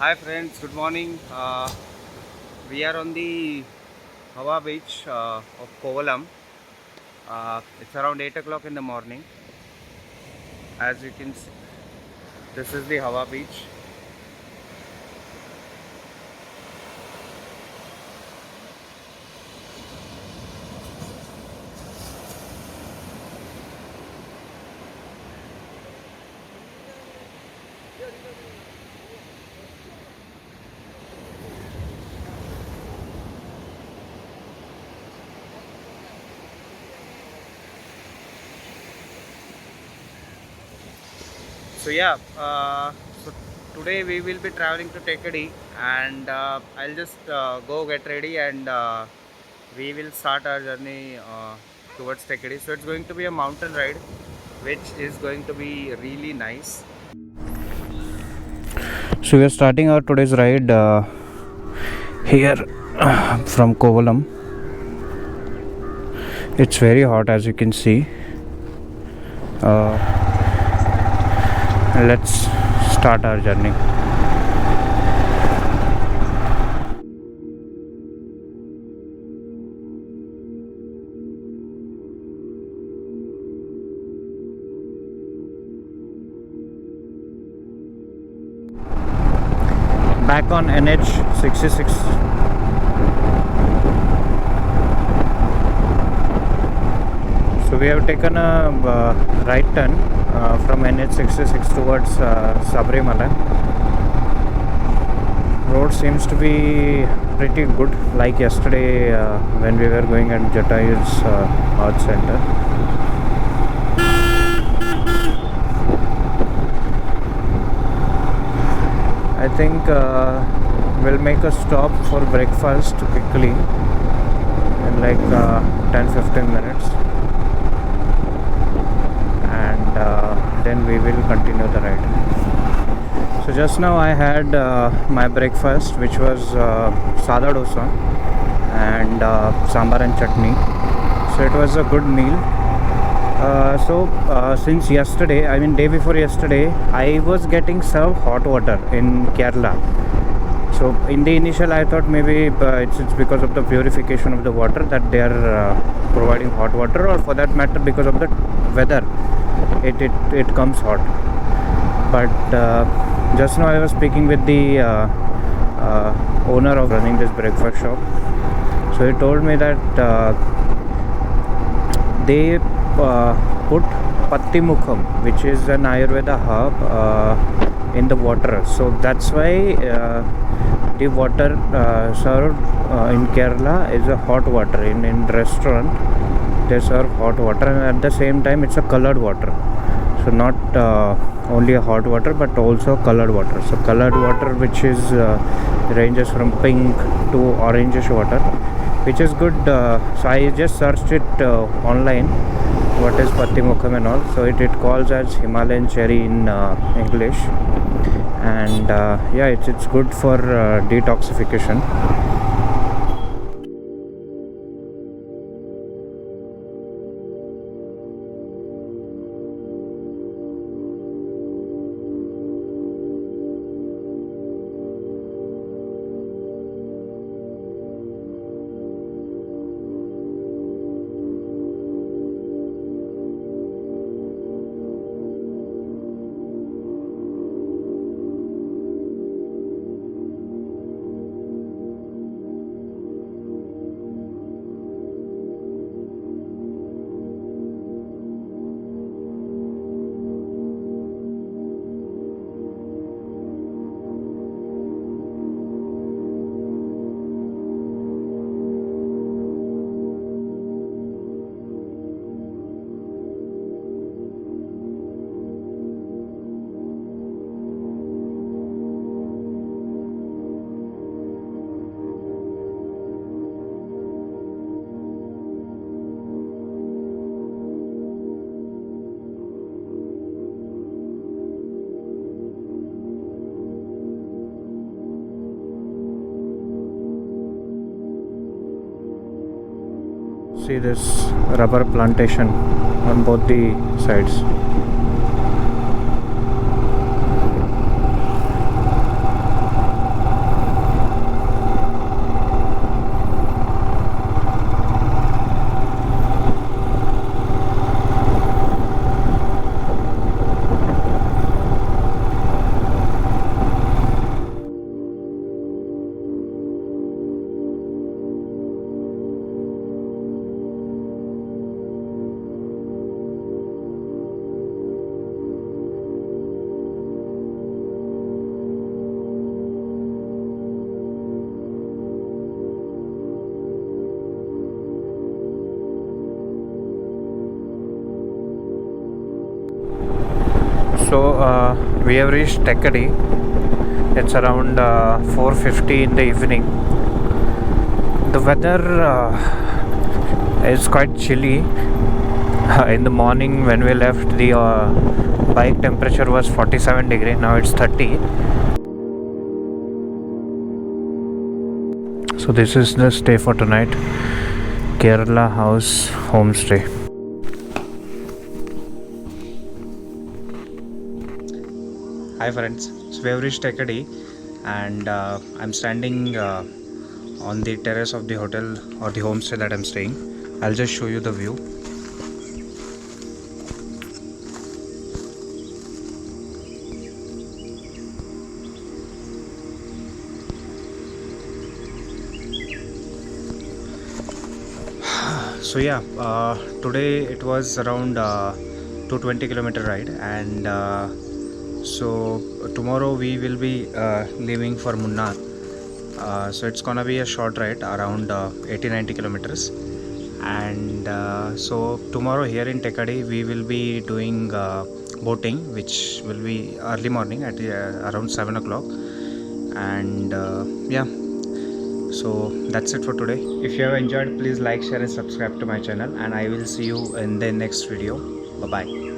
Hi friends, good morning. We are on the Hawa beach of Kovalam. It's around 8 o'clock in the morning. As you can see, this is the Hawa beach. So today we will be traveling to Thekkady, and I'll just go get ready, and we will start our journey towards Thekkady. So it's going to be a mountain ride, which is going to be really nice. So we are starting our today's ride here from Kovalam. It's very hot, as you can see. Let's start our journey. Back on NH66. So we have taken a right turn from NH66 towards Sabrimala. Road seems to be pretty good, like yesterday when we were going at Jatayu's Art Center. I think we'll make a stop for breakfast quickly in like 10-15 minutes, and then we will continue the ride. So just now I had my breakfast, which was sada dosa and sambar and chutney. So it was a good meal. Since yesterday, I mean day before yesterday, I was getting served hot water in Kerala. So in the initial I thought maybe it's because of the purification of the water that they are providing hot water, or for that matter because of the weather it comes hot. But just now I was speaking with the owner of running this breakfast shop. So he told me that they put Pattimukham, which is an Ayurveda herb, in the water. So that's why the water served in Kerala is a hot water. In restaurant they serve hot water, and at the same time it's a colored water. So not only a hot water but also colored water. So colored water, which is ranges from pink to orangish water, which is good. So I just searched it online, what is Pattimukham and all. So it calls as Himalayan cherry in English, and yeah, it's good for detoxification. See this rubber plantation on both the sides. we have reached Thekkady. It's around 4:50 in the evening. The weather is quite chilly. In the morning when we left, the bike temperature was 47 degree. Now it's 30. So this is the stay for tonight. Kerala House Homestay. Hi friends, so we have reached Thekkady and I'm standing on the terrace of the hotel or the homestay that I'm staying. I'll just show you the view. So yeah, today it was around 220-kilometer ride, and so tomorrow we will be leaving for Munnar. So it's gonna be a short ride around 80-90 kilometers, and so tomorrow here in Thekkady we will be doing boating, which will be early morning at around 7 o'clock, and yeah. So that's it for today. If you have enjoyed, please like, share and subscribe to my channel, and I will see you in the next video. Bye bye.